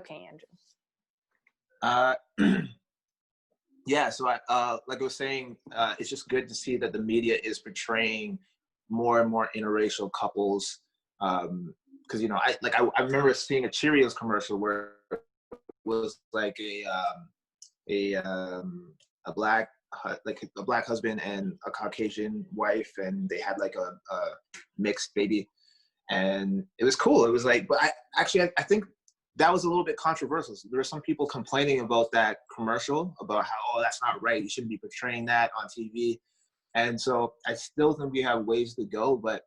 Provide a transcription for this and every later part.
okay, Andrew. Yeah, so like I was saying, it's just good to see that the media is portraying more and more interracial couples. Because I remember seeing a Cheerios commercial where it was like a black husband and a Caucasian wife, and they had like a mixed baby, and it was cool. It was like, but I think that was a little bit controversial. There were some people complaining about that commercial, about how, oh, that's not right, you shouldn't be portraying that on TV. And so I still think we have ways to go, but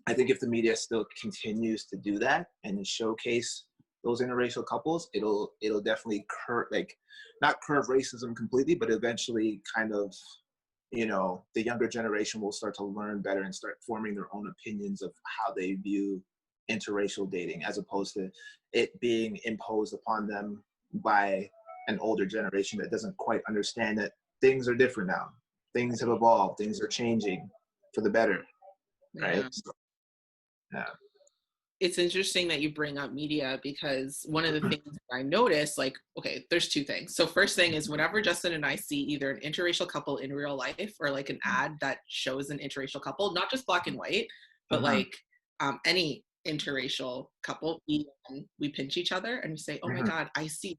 I think if the media still continues to do that and showcase those interracial couples, it'll definitely not curb racism completely, but eventually kind of, the younger generation will start to learn better and start forming their own opinions of how they view interracial dating, as opposed to it being imposed upon them by an older generation that doesn't quite understand that things are different now. Things have evolved. Things are changing for the better, right? Yeah. So, yeah. It's interesting that you bring up media, because one of the things that I noticed, like, okay, there's two things. So first thing is, whenever Justin and I see either an interracial couple in real life or like an ad that shows an interracial couple, not just black and white, but like any interracial couple, we pinch each other and we say, oh my God, I see.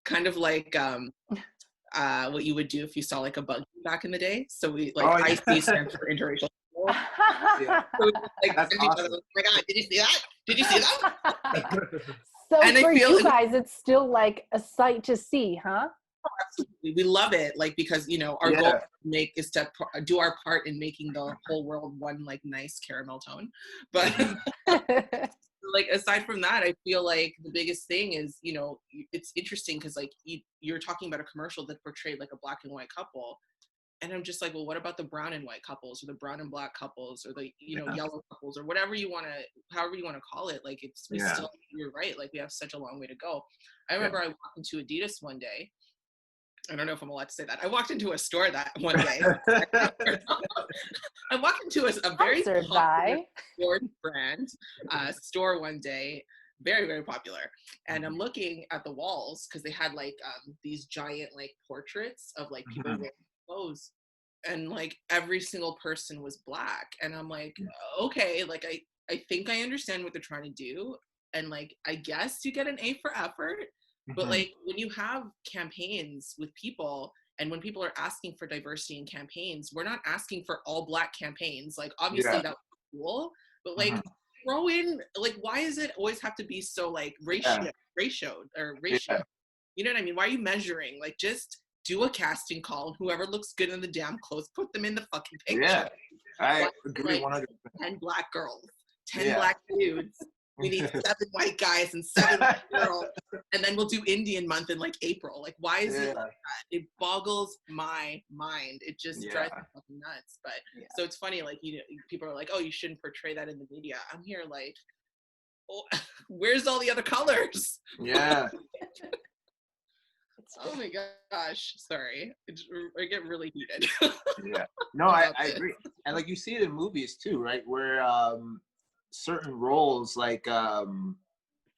Kind of like what you would do if you saw like a buggy back in the day. So we like, I see stands for interracial. Yeah. So, like, That's awesome. oh my God, did you see that? Did you see that? So And for I feel you guys, it's still like a sight to see, huh? Absolutely. We love it, like, because our goal is to do our part in making the whole world one like nice caramel tone. But like, aside from that, I feel like the biggest thing is, it's interesting because like you're talking about a commercial that portrayed like a black and white couple. And I'm just like, well, what about the brown and white couples, or the brown and black couples, or the, yellow couples, or whatever however you want to call it? Like, still, you're right. Like, we have such a long way to go. I remember I walked into Adidas one day. I don't know if I'm allowed to say that. I walked into a store that one day. I walked into a very popular sports brand store one day. Very, very popular. And I'm looking at the walls because they had like these giant like portraits of like people wearing clothes, and like every single person was black. And I'm like, okay, like I think I understand what they're trying to do, and like I guess you get an A for effort. But like, when you have campaigns with people, and when people are asking for diversity in campaigns, we're not asking for all black campaigns. Like, obviously that's cool, but like throw in, like, why does it always have to be so like ratioed? You know what I mean? Why are you measuring? Like, just do a casting call, and whoever looks good in the damn clothes, put them in the fucking picture. Yeah, I agree 100%. 10 black girls, 10 black dudes. We need 7 white guys and 7 white girls, and then we'll do Indian month in like April. Like, why is it like that? It boggles my mind. It just drives me fucking nuts. But so it's funny, like, people are like, oh, you shouldn't portray that in the media. I'm here like, oh, where's all the other colors? Yeah. Oh my gosh, sorry. I get really heated. Yeah. No, I agree. And like, you see it in movies too, right? Where certain roles, like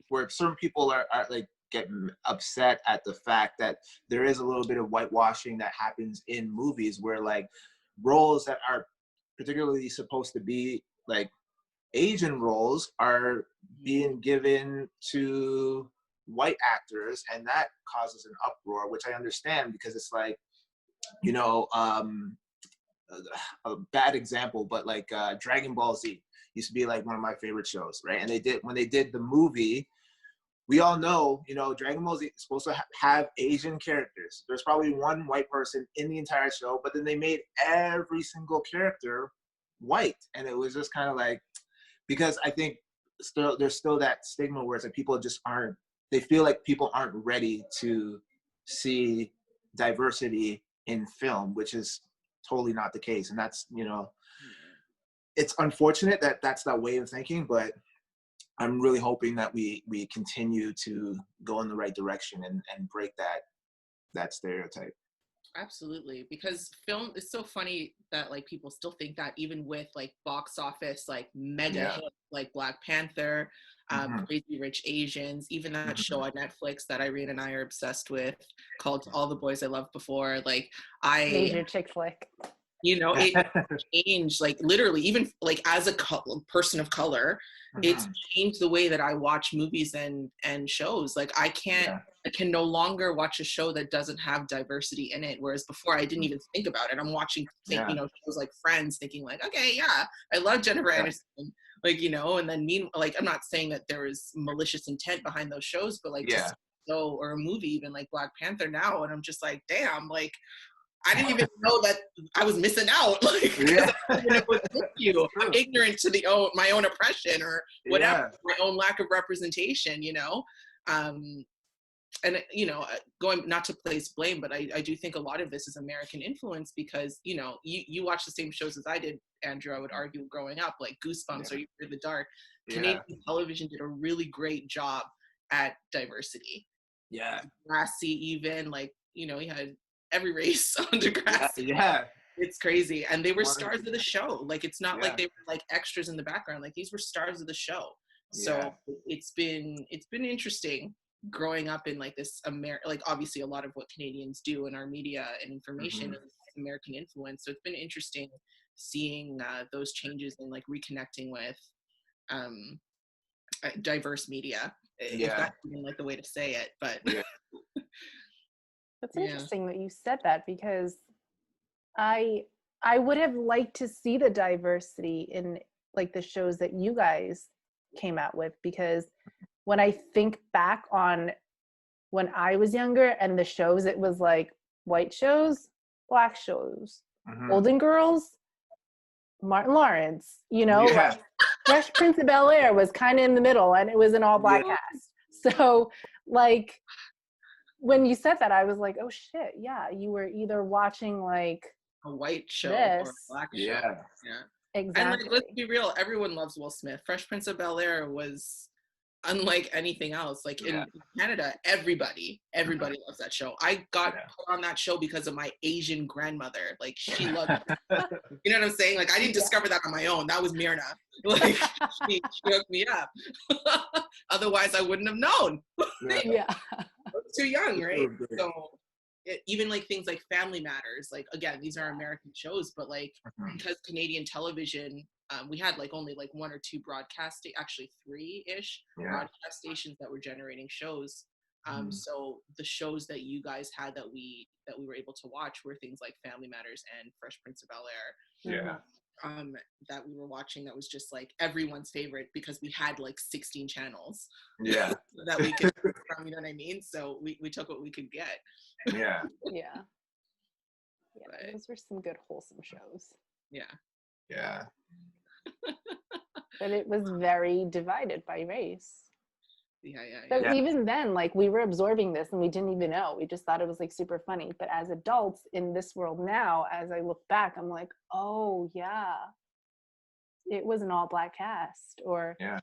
where certain people are like get upset at the fact that there is a little bit of whitewashing that happens in movies, where like roles that are particularly supposed to be like Asian roles are being given to white actors, and that causes an uproar, which I understand, because it's like, a bad example, but like Dragon Ball Z used to be like one of my favorite shows, right? And when they did the movie, we all know, Dragon Ball Z is supposed to have Asian characters. There's probably one white person in the entire show, but then they made every single character white. And it was just kind of like, because I think there's still that stigma where it's like they feel like people aren't ready to see diversity in film, which is totally not the case. And that's, it's unfortunate that that's that way of thinking, but I'm really hoping that we continue to go in the right direction and break that stereotype. Absolutely, because film is so funny that like people still think that even with like box office like mega Yeah. hits like Black Panther, Hmm. Crazy Rich Asians, even that show Hmm. on Netflix that Irene and I are obsessed with called All the Boys I Loved Before. Like Major chick flick. it changed like literally even like as a person of color, it's Hmm. changed the way that I watch movies and shows. Like Yeah. I can no longer watch a show that doesn't have diversity in it, whereas before I didn't even think about it. I'm watching Yeah. shows like Friends thinking like, okay, yeah, I love Jennifer Yeah. Aniston, like, and then like I'm not saying that there is malicious intent behind those shows, but like Yeah. just show or a movie even like Black Panther now, and I'm just like, damn, like I didn't even know that I was missing out, like, because Yeah. I didn't know it was with you. It's I'm true. ignorant to my own oppression or whatever, Yeah. my own lack of representation, um, and going not to place blame, but I do think a lot of this is American influence because you watch the same shows as I did, Andrew. I would argue growing up, like Goosebumps or You Fear the Dark. Yeah. Canadian television did a really great job at diversity. Yeah. Grassy, even like you had every race on Degrassi. Yeah. It's crazy, and they were stars of the 100%. show. Like it's not like Yeah. they were like extras in the background. Like these were stars of the show. Yeah. So it's been interesting growing up in like this like obviously a lot of what Canadians do in our media and information Hmm. is American influence. So it's been interesting seeing those changes and like reconnecting with um, diverse media, if Yeah. that's even like the way to say it. But Yeah. That's yeah. interesting that you said that because I I would have liked to see the diversity in like the shows that you guys came out with because when I think back on when I was younger and the shows, it was like white shows, black shows, Hmm. Golden Girls, Martin Lawrence, Yeah. like Fresh Prince of Bel-Air was kind of in the middle and it was an all black Yeah. cast. So like when you said that, I was like, oh shit, yeah, you were either watching like A white show or a this. black show. Yeah. Yeah. And like, let's Exactly. be real, everyone loves Will Smith. Fresh Prince of Bel-Air was unlike anything else. Like Yeah. in Canada, everybody loves that show. I got Yeah. put on that show because of my Asian grandmother. Like she loved it. You know what I'm saying? Like I didn't discover that on my own. That was Myrna. Like she hooked me up. Otherwise, I wouldn't have known. Yeah. Yeah. I was too young, right? True. So even like things like Family Matters, like again, these are American shows, but like Mhm. because Canadian television, we had like only like one or two actually three-ish Yeah. broadcast stations that were generating shows. Mhm. So the shows that you guys had that we were able to watch were things like Family Matters and Fresh Prince of Bel-Air. Yeah. That we were watching that was just like everyone's favorite because we had like 16 channels Yeah. that we could pick from, you know what I mean? So we took what we could get. Yeah. Yeah. Yeah. But- Those were some good wholesome shows. Yeah. Yeah. But it was very divided by race. Yeah. So Yeah. even then, like we were absorbing this and we didn't even know. We just thought it was like super funny. But as adults in this world now, as I look back, I'm like, oh yeah, it was an all black cast. Or Yeah.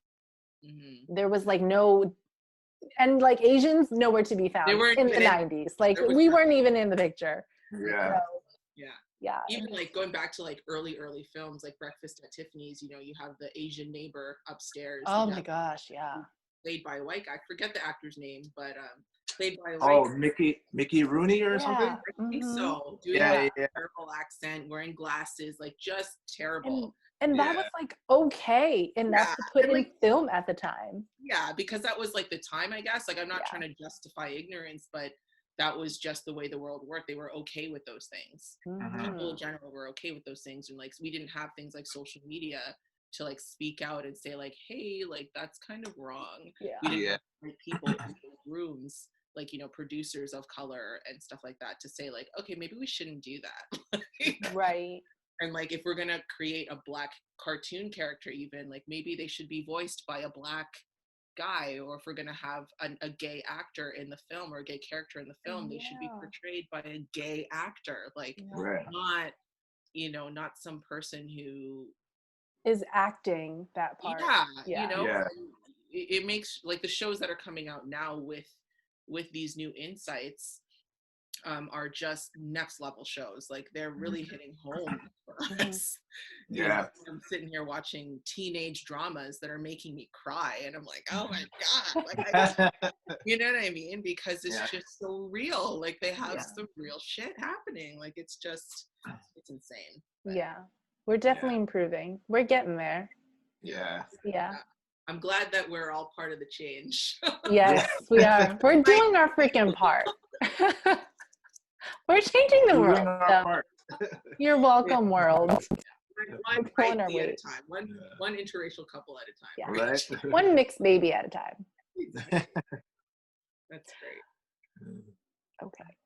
Mm-hmm. there was like no, and like Asians nowhere to be found They weren't in the even in- 90s. Like there was we not- weren't even in the picture. Yeah. So, Yeah. yeah. Even like going back to like early films like Breakfast at Tiffany's, you have the Asian neighbor upstairs. Oh you my have- gosh, yeah. Played by a white guy. I forget the actor's name, but played by a Oh, white Mickey Rooney or Yeah. something? I think Mhm. so. Doing Yeah. a Yeah. terrible accent, wearing glasses, like just terrible. And that Yeah. was like okay enough Yeah, to put and, in like- film at the time. Yeah, because that was like the time, I guess. Like I'm not Yeah. trying to justify ignorance, but that was just the way the world worked. They were okay with those things. Mhm. People in Mhm. general were okay with those things, and like we didn't have things like social media to like speak out and say like, hey, like that's kind of wrong. Yeah. We didn't Yeah. have like people in those rooms, like producers of color and stuff like that, to say like, okay, maybe we shouldn't do that. Right. And like if we're gonna create a black cartoon character, even like maybe they should be voiced by a black guy, or if we're gonna have a gay actor in the film or a gay character in the film, they should be Yeah. portrayed by a gay actor, like Yeah. Right. not not some person who Is acting that part. yeah, Yeah. Yeah. and it makes like the shows that are coming out now with these new insights, are just next level shows. Like they're really hitting home for us. You Yeah. know, I'm sitting here watching teenage dramas that are making me cry, and I'm like, oh my god, like you know what I mean? Because it's just so real. Like they have some real shit happening. Like it's insane. But, yeah, we're definitely improving. We're getting there. Yeah. Yeah. I'm glad that we're all part of the change. Yes, we are. We're doing our freaking part. We're changing the world. So. You're welcome, world. One right at a time. One interracial couple at a time. Yeah. Right. One mixed baby at a time. That's great. Okay.